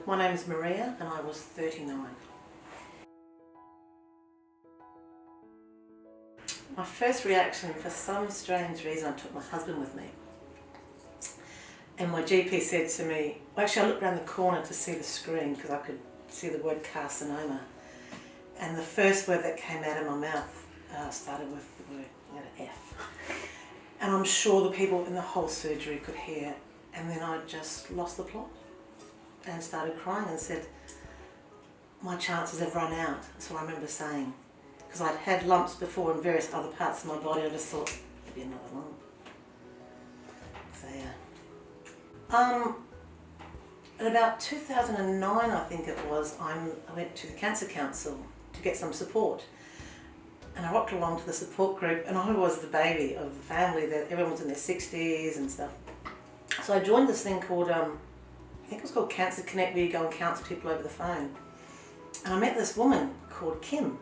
My name is Maria and I was 39. My first reaction, for some strange reason, I took my husband with me. And my GP said to me, well, actually I looked around the corner to see the screen because I could see the word carcinoma. And the first word that came out of my mouth started with the word F. And I'm sure the people in the whole surgery could hear. And then I just lost the plot and started crying and said, my chances have run out. That's what I remember saying. Because I'd had lumps before in various other parts of my body. I just thought, maybe another lump. So yeah. In about 2009, I think it was, I went to the Cancer Council to get some support. And I rocked along to the support group, and I was the baby of the family. That everyone was in their 60s and stuff. So I joined this thing called, I think it was called Cancer Connect, where you go and counsel people over the phone. And I met this woman called Kim.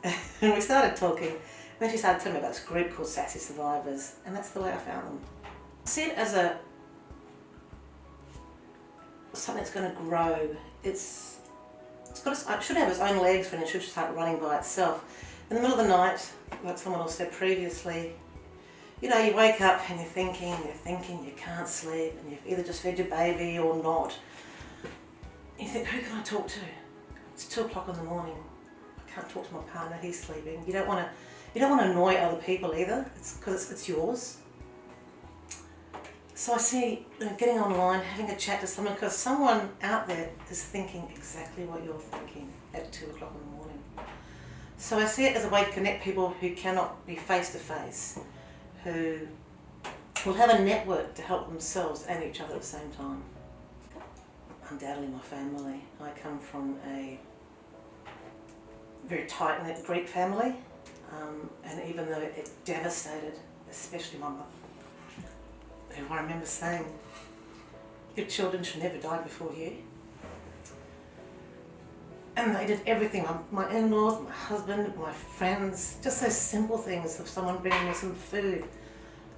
And we started talking. And then she started telling me about this group called Sassy Survivors, and that's the way I found them. I see it as something that's going to grow. It should have its own legs when it should start running by itself. In the middle of the night, like someone else said previously, you know, you wake up and you're thinking, you can't sleep, and you've either just fed your baby or not. You think, who can I talk to? It's 2 o'clock in the morning. I can't talk to my partner, he's sleeping. You don't want to annoy other people either, because it's yours. So I see, getting online, having a chat to someone, because someone out there is thinking exactly what you're thinking at 2 o'clock in the morning. So I see it as a way to connect people who cannot be face to face, who will have a network to help themselves and each other at the same time. Undoubtedly my family. I come from a very tight-knit Greek family, and even though it devastated, especially my mother, who I remember saying, your children should never die before you. And they did everything, my in-laws, my husband, my friends, just those simple things of someone bringing me some food.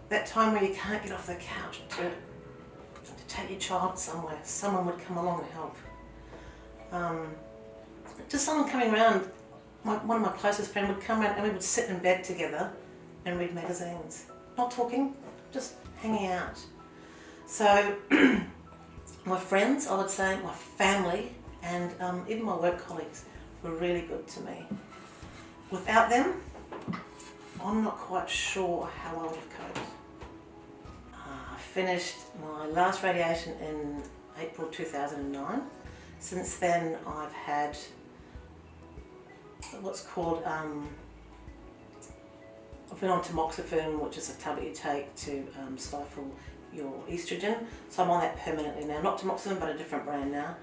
That time where you can't get off the couch to take your child somewhere, someone would come along and help. Just someone coming around, one of my closest friends would come around and we would sit in bed together and read magazines. Not talking, just hanging out. So my friends, I would say, my family, and even my work colleagues were really good to me. Without them, I'm not quite sure how I would have coped. I finished my last radiation in April 2009. Since then I've had what's called, I've been on tamoxifen, which is a tablet you take to stifle your estrogen. So I'm on that permanently now, not tamoxifen but a different brand now.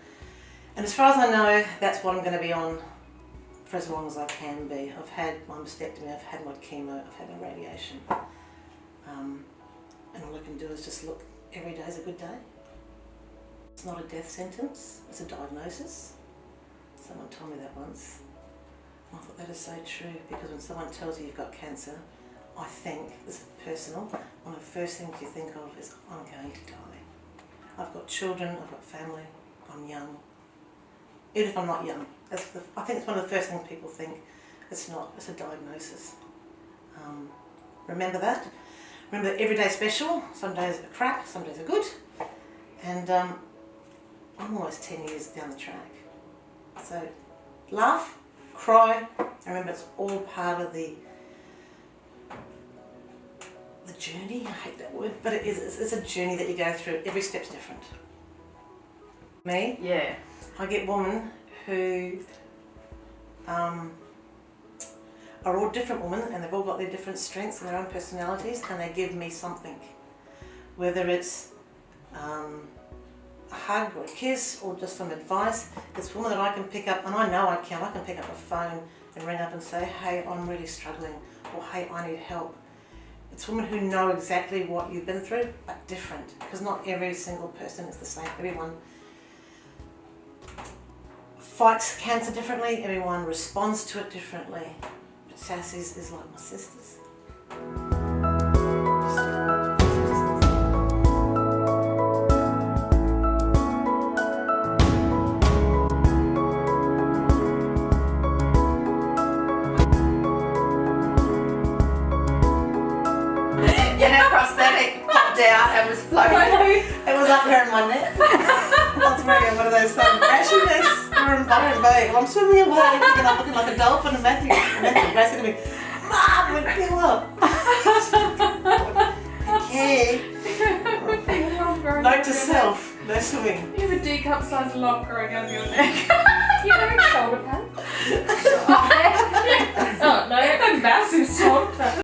And as far as I know, that's what I'm going to be on for as long as I can be. I've had my mastectomy, I've had my chemo, I've had my radiation. And all I can do is just look, every day is a good day. It's not a death sentence, it's a diagnosis. Someone told me that once. And I thought that is so true, because when someone tells you you've got cancer, I think, this is personal, one of the first things you think of is, I'm going to die. I've got children, I've got family, I'm young. Even if I'm not young, I think it's one of the first things people think. It's not, it's a diagnosis. Remember that. Remember that every day's special. Some days are crap, some days are good. And I'm almost 10 years down the track. So laugh, cry, and remember it's all part of the journey. I hate that word, but it is. It's a journey that you go through. Every step's different. Me? Yeah. I get women who are all different women, and they've all got their different strengths and their own personalities, and they give me something. Whether it's a hug or a kiss or just some advice, it's women that I can pick up, and I know I can pick up a phone and ring up and say, hey, I'm really struggling, or hey, I need help. It's women who know exactly what you've been through, but different, because not every single person is the same. Everyone fights cancer differently, everyone responds to it differently. But Sassy's is like my sisters. out and was floating. It was up here in my neck. I was wearing one of those crashing vests. We were in Byron Bay. I'm swimming away, thinking I'm looking like a dolphin, and Matthew Brad's going to be, Mom, we're still up. Okay. Note to self, no swimming. You have a D-cup size lump growing out of your neck. You have a shoulder pad? Oh, no, a massive shoulder pad.